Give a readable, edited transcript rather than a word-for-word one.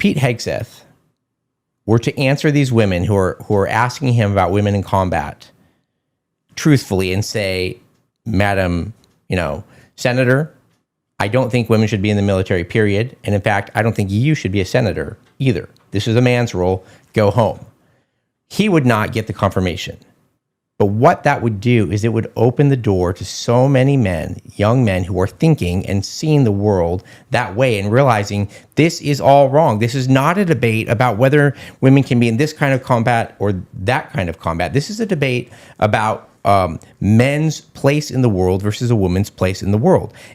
Pete Hegseth were to answer these women who are asking him about women in combat truthfully and say, Madam, Senator, I don't think women should be in the military, period. And in fact, I don't think you should be a senator either. This is a man's role. Go home. He would not get the confirmation. But what that would do is it would open the door to so many men, young men who are thinking and seeing the world that way and realizing this is all wrong. This is not a debate about whether women can be in this kind of combat or that kind of combat. This is a debate about men's place in the world versus a woman's place in the world.